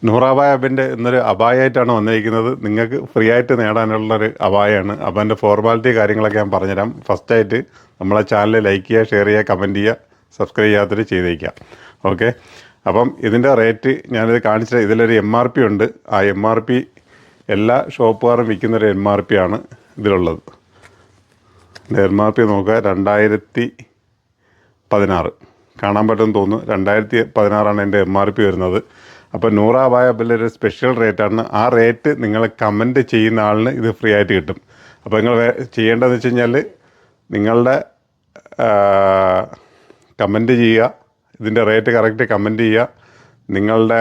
നൂറാബായ ഇന്നൊരു അബായമായിട്ടാണ് വന്നിരിക്കുന്നത്. നിങ്ങൾക്ക് ഫ്രീ ആയിട്ട് നേടാനുള്ളൊരു അബായമാണ്. അപ്പോൾ അതിൻ്റെ ഫോർമാലിറ്റി കാര്യങ്ങളൊക്കെ ഞാൻ പറഞ്ഞുതരാം. ഫസ്റ്റായിട്ട് നമ്മളെ ചാനൽ ലൈക്ക് ചെയ്യുക, ഷെയർ ചെയ്യുക, കമൻറ്റ് ചെയ്യുക, സബ്സ്ക്രൈബ് ചെയ്യാത്തവർ ചെയ്തേക്കുക. ഓക്കെ, അപ്പം ഇതിൻ്റെ റേറ്റ് ഞാനിത് കാണിച്ചത്. ഇതിലൊരു MRP ഉണ്ട്. ആ MRP എല്ലാ ഷോപ്പുകാരും വിൽക്കുന്നൊരു MRP ആണ് ഇതിലുള്ളത്. MRP നോക്കുക, 2016 കാണാൻ പറ്റുമെന്ന് തോന്നുന്നു. 2016 എൻ്റെ MRP വരുന്നത്. അപ്പോൾ നൂറാബായബിലൊരു സ്പെഷ്യൽ റേറ്റാണ്. ആ റേറ്റ് നിങ്ങൾ കമൻറ്റ് ചെയ്യുന്ന ആളിന് ഇത് ഫ്രീ ആയിട്ട് കിട്ടും. അപ്പോൾ നിങ്ങൾ ചെയ്യേണ്ടതെന്ന് വെച്ച് കഴിഞ്ഞാൽ നിങ്ങളുടെ കമൻറ്റ് ചെയ്യുക, ഇതിൻ്റെ റേറ്റ് കറക്റ്റ് കമൻറ്റ് ചെയ്യുക, നിങ്ങളുടെ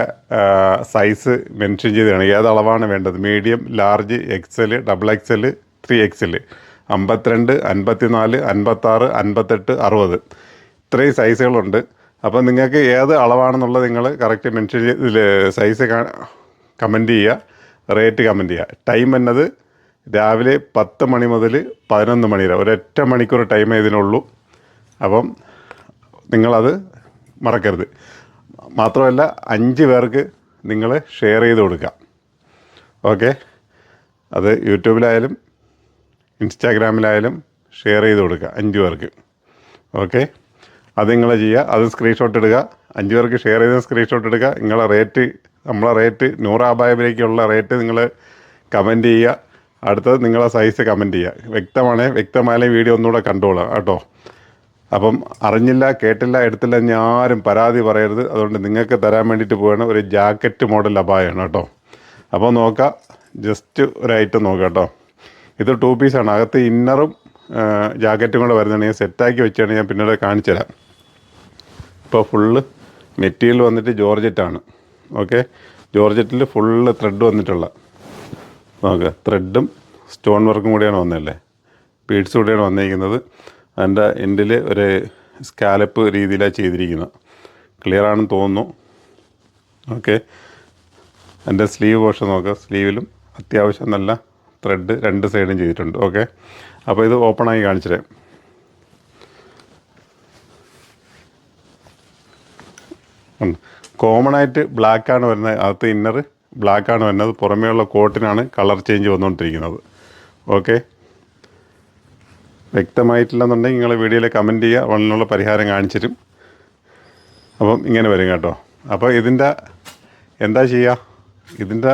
സൈസ് മെൻഷൻ ചെയ്താണ് ഏത് അളവാണ് വേണ്ടത്. Medium, large, XL, XXL, 3XL, 52, 54, 56, 58, 60 ഇത്രയും സൈസുകളുണ്ട്. അപ്പോൾ നിങ്ങൾക്ക് ഏത് അളവാണെന്നുള്ളത് നിങ്ങൾ കറക്റ്റ് മെൻഷൻ ചെയ്ത് സൈസ് കമൻറ്റ് ചെയ്യുക, റേറ്റ് കമൻറ്റ് ചെയ്യുക. ടൈം എന്നത് രാവിലെ 10 മണി മുതൽ 11 മണി വരെ, ഒരൊറ്റ മണിക്കൂർ ടൈമേ ഇതിനുള്ളൂ. അപ്പം നിങ്ങളത് മറക്കരുത്. മാത്രമല്ല 5 പേർക്ക് നിങ്ങൾ ഷെയർ ചെയ്ത് കൊടുക്കുക. ഓക്കെ, അത് യൂട്യൂബിലായാലും ഇൻസ്റ്റാഗ്രാമിലായാലും ഷെയർ ചെയ്ത് കൊടുക്കുക 5 പേർക്ക്. ഓക്കെ, അത് നിങ്ങൾ ചെയ്യുക. അത് സ്ക്രീൻഷോട്ട് ഇടുക. 5 പേർക്ക് ഷെയർ ചെയ്ത് സ്ക്രീൻഷോട്ട് എടുക്കുക. നിങ്ങളെ റേറ്റ്, നമ്മളെ റേറ്റ് നൂറാബായബിലേക്കുള്ള റേറ്റ് നിങ്ങൾ കമൻറ്റ് ചെയ്യുക. അടുത്തത് നിങ്ങളെ സൈസ് കമൻറ്റ് ചെയ്യുക. വ്യക്തമായാലും വീഡിയോ ഒന്നുകൂടെ കണ്ടോളാം കേട്ടോ. അപ്പം അറിഞ്ഞില്ല, കേട്ടില്ല, എടുത്തില്ല എന്ന് ആരും പരാതി പറയരുത്. അതുകൊണ്ട് നിങ്ങൾക്ക് തരാൻ വേണ്ടിയിട്ട് പോവുകയാണ്. ഒരു ജാക്കറ്റ് മോഡൽ അബായാണ് കേട്ടോ. അപ്പോൾ നോക്കാം, ജസ്റ്റ് ഒരു ഐറ്റം നോക്കാം കേട്ടോ. ഇത് 2 പീസാണ്. അകത്ത് ഇന്നറും ജാക്കറ്റും കൂടെ വരുന്നുണ്ട്. ഞാൻ സെറ്റാക്കി വെച്ചാണ്, ഞാൻ പിന്നീട് കാണിച്ചു തരാം. ഇപ്പോൾ ഫുള്ള് മെറ്റീരിയൽ വന്നിട്ട് ജോർജറ്റാണ്. ഓക്കെ, ജോർജറ്റിൽ ഫുള്ള് ത്രെഡ് വന്നിട്ടുള്ള നോക്കുക. ത്രെഡും സ്റ്റോൺ വർക്കും കൂടിയാണ് വന്നതല്ലേ, ബീഡ്സ് കൂടിയാണ് വന്നിരിക്കുന്നത്. അതിൻ്റെ എൻഡിൽ ഒരു സ്കാലപ്പ് രീതിയിലാണ് ചെയ്തിരിക്കുന്നത്. ക്ലിയർ ആണെന്ന് തോന്നുന്നു. ഓക്കെ, എൻ്റെ സ്ലീവ് പോർഷൻ നോക്കുക. സ്ലീവിലും അത്യാവശ്യം നല്ല ത്രെഡ് 2 സൈഡും ചെയ്തിട്ടുണ്ട്. ഓക്കെ, അപ്പോൾ ഇത് ഓപ്പണായി കാണിച്ചു തരാം. കോമണായിട്ട് ബ്ലാക്കാണ് വരുന്നത്. അകത്ത് ഇന്നർ ബ്ലാക്കാണ് വരുന്നത്. പുറമേയുള്ള കോട്ടിനാണ് കളർ ചേഞ്ച് വന്നുകൊണ്ടിരിക്കുന്നത്. ഓക്കെ, വ്യക്തമായിട്ടില്ലെന്നുണ്ടെങ്കിൽ നിങ്ങൾ വീഡിയോയിൽ കമൻറ്റ് ചെയ്യുക, അതിനുള്ള പരിഹാരം കാണിച്ചു തരും. അപ്പം ഇങ്ങനെ വരും കേട്ടോ. അപ്പോൾ ഇതിൻ്റെ എന്താ ചെയ്യുക, ഇതിൻ്റെ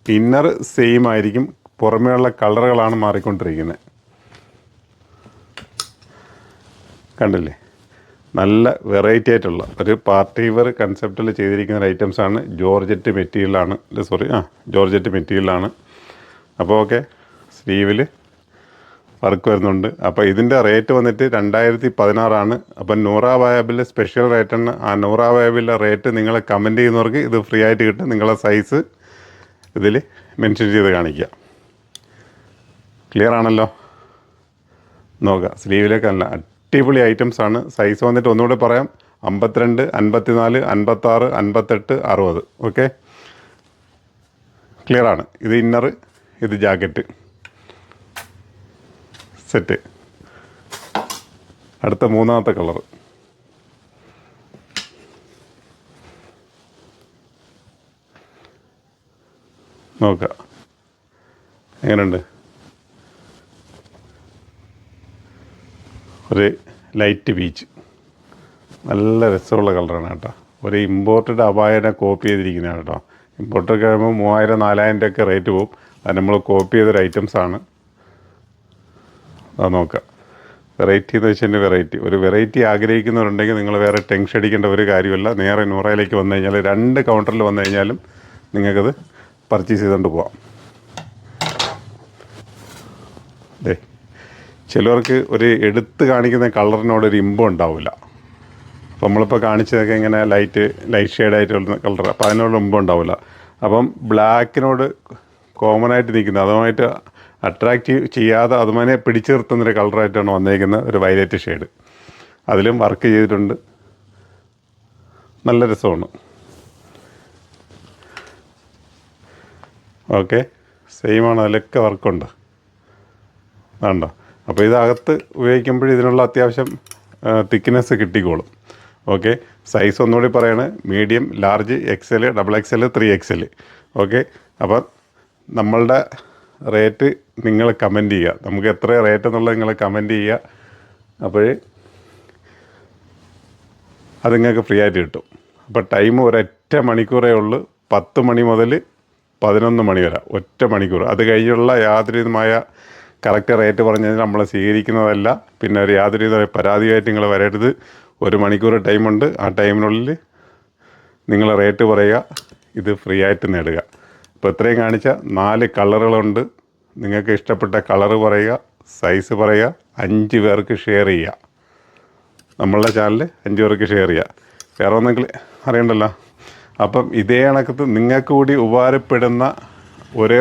ഇന്നർ സെയിം ആയിരിക്കും, പുറമേയുള്ള കളറുകളാണ് മാറിക്കൊണ്ടിരിക്കുന്നത്. കണ്ടില്ലേ, നല്ല വെറൈറ്റി ആയിട്ടുള്ള ഒരു പാർട്ടി വെയർ കൺസെപ്റ്റിൽ ചെയ്തിരിക്കുന്ന ഒരു ഐറ്റംസാണ്. ജോർജറ്റ് മെറ്റീരിയലാണ്. അപ്പോൾ ഓക്കെ, സ്ലീവിൽ വർക്ക് വരുന്നുണ്ട്. അപ്പോൾ ഇതിൻ്റെ റേറ്റ് വന്നിട്ട് 2016. അപ്പം നൂറാബായബിലെ സ്പെഷ്യൽ റേറ്റാണ്. ആ നൂറാബായബിലെ റേറ്റ് നിങ്ങൾ കമൻറ്റ് ചെയ്യുന്നവർക്ക് ഇത് ഫ്രീ ആയിട്ട് കിട്ടും. നിങ്ങളെ സൈസ് ഇതിൽ മെൻഷൻ ചെയ്ത് കാണിക്കുക. ക്ലിയർ ആണല്ലോ? നോക്കുക, സ്ലീവിലേക്ക് അല്ല, അടിപൊളി ഐറ്റംസാണ്. സൈസ് വന്നിട്ട് ഒന്നുകൂടെ പറയാം, 52, 54, 56, 58, 60. ഓക്കെ, ക്ലിയർ ആണ്. ഇത് ഇന്നർ, ഇത് ജാക്കറ്റ് സെറ്റ്. അടുത്ത 3ാമത്തെ കളർ നോക്കുക, എങ്ങനെയുണ്ട്? ഒരു ലൈറ്റ് പീച്ച്, നല്ല രസമുള്ള കളറാണ് കേട്ടോ. ഒരു ഇമ്പോർട്ടഡ് അബായനെ കോപ്പി ചെയ്തിരിക്കുന്നതാണ് കേട്ടോ. ഇമ്പോർട്ടഡ് കഴിയുമ്പോൾ 3000, 4000 ഒക്കെ റേറ്റ് പോകും. അത് നമ്മൾ കോപ്പി ചെയ്തൊരു ഐറ്റംസാണ്. അത് നോക്കുക. വെറൈറ്റി എന്ന് വെച്ചാൽ ഒരു വെറൈറ്റി ആഗ്രഹിക്കുന്നവരുണ്ടെങ്കിൽ നിങ്ങൾ വേറെ ടെൻഷൻ അടിക്കേണ്ട ഒരു കാര്യമല്ല. നേരെ നൂറയിലേക്ക് വന്നു കഴിഞ്ഞാൽ 2 കൗണ്ടറിൽ വന്നു കഴിഞ്ഞാലും നിങ്ങൾക്കത് പർച്ചേസ് ചെയ്തുകൊണ്ട് പോവാം. ചിലവർക്ക് ഒരു എടുത്ത് കാണിക്കുന്ന കളറിനോടൊരു ഇമ്പം ഉണ്ടാവില്ല. അപ്പോൾ നമ്മളിപ്പോൾ കാണിച്ചതൊക്കെ ഇങ്ങനെ ലൈറ്റ് ഷെയ്ഡായിട്ടുള്ള കളർ, അപ്പോൾ അതിനോട് ഇമ്പം ഉണ്ടാവില്ല. അപ്പം ബ്ലാക്കിനോട് കോമൺ ആയിട്ട് നിൽക്കുന്നത്, അതുമായിട്ട് അട്രാക്റ്റീവ് ചെയ്യാതെ അതുമാനെ പിടിച്ചു നിർത്തുന്നൊരു കളറായിട്ടാണ് വന്നേക്കുന്നത്. ഒരു വയലറ്റ് ഷെയ്ഡ്, അതിലും വർക്ക് ചെയ്തിട്ടുണ്ട്. നല്ല രസമാണ്. ഓക്കെ, സെയിമാണ്, അതിലൊക്കെ വർക്കുണ്ട്. അതുണ്ടോ? അപ്പോൾ ഇതകത്ത് ഉപയോഗിക്കുമ്പോൾ ഇതിനുള്ള അത്യാവശ്യം തിക്നെസ് കിട്ടിക്കോളും. ഓക്കെ. സൈസ് ഒന്നുകൂടി പറയാണ്, medium, large, XL, double XL, 3XL. Okay. അപ്പം നമ്മളുടെ റേറ്റ് നിങ്ങൾ കമൻറ്റ് ചെയ്യുക. നമുക്ക് എത്ര റേറ്റ് എന്നുള്ളത് നിങ്ങൾ കമൻറ്റ് ചെയ്യുക. അപ്പോൾ അത് നിങ്ങൾക്ക് ഫ്രീ ആയിട്ട് കിട്ടും. അപ്പോൾ ടൈം ഒരൊറ്റ മണിക്കൂറേ ഉള്ളൂ. 10 മണി മുതൽ 11 മണി വരെ ഒറ്റ മണിക്കൂർ. അത് കഴിഞ്ഞുള്ള യാതൊരുവിധമായ കറക്റ്റ് റേറ്റ് പറഞ്ഞാൽ നമ്മൾ സ്വീകരിക്കുന്നതല്ല. പിന്നെ ഒരു യാതൊരുവിധ പരാതിയായിട്ട് നിങ്ങൾ വരരുത്. 1 മണിക്കൂർ ടൈമുണ്ട്. ആ ടൈമിനുള്ളിൽ നിങ്ങൾ റേറ്റ് പറയുക, ഇത് ഫ്രീ ആയിട്ട് നേടുക. ഇപ്പോൾ ഇത്രയും കാണിച്ച 4 കളറുകളുണ്ട്. നിങ്ങൾക്ക് ഇഷ്ടപ്പെട്ട കളറ് പറയുക, സൈസ് പറയുക, 5 പേർക്ക് ഷെയർ ചെയ്യുക. നമ്മളുടെ ചാനൽ 5 പേർക്ക് ഷെയർ ചെയ്യുക. വേറെ ഒന്നെങ്കിൽ അറിയണ്ടല്ലോ. അപ്പം ഇതേ കണക്കത്ത് നിങ്ങൾക്ക് കൂടി ഉപകാരപ്പെടുന്ന ഓരോ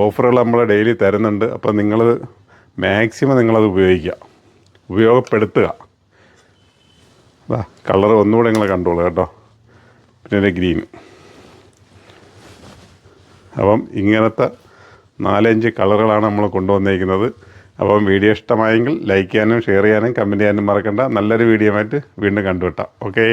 ഓഫറുകൾ നമ്മൾ ഡെയിലി തരുന്നുണ്ട്. അപ്പം നിങ്ങൾ മാക്സിമം നിങ്ങളത് ഉപയോഗപ്പെടുത്തുക. കളർ ഒന്നുകൂടെ നിങ്ങൾ കണ്ടോളൂ കേട്ടോ. പിന്നെ ഗ്രീൻ. അപ്പം ഇങ്ങനത്തെ 4-5 കളറുകളാണ് നമ്മൾ കൊണ്ടുവന്നിരിക്കുന്നത്. അപ്പം വീഡിയോ ഇഷ്ടമായെങ്കിൽ ലൈക്ക് ചെയ്യാനും ഷെയർ ചെയ്യാനും കമൻറ്റ് ചെയ്യാനും മറക്കണ്ട. നല്ലൊരു വീഡിയോ ആയിട്ട് വീണ്ടും കണ്ടുവിട്ടാം. ഓക്കേ.